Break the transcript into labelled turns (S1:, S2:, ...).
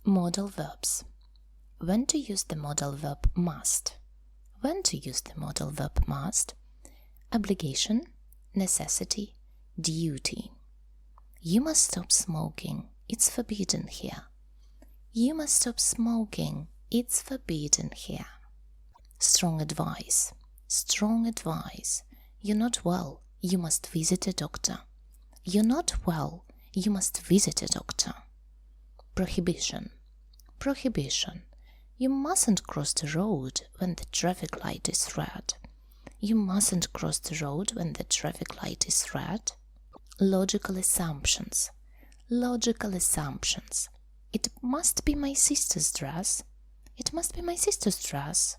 S1: Modal verbs. When to use the modal verb must. When to use the modal verb must. Obligation, necessity, duty. You must stop smoking. It's forbidden here. You must stop smoking. It's forbidden here. Strong advice. Strong advice. You're not well. You must visit a doctor. You're not well. You must visit a doctor. Prohibition. Prohibition. You mustn't cross the road when the traffic light is red. You mustn't cross the road when the traffic light is red. Logical assumptions. Logical assumptions. It must be my sister's dress. It must be my sister's dress.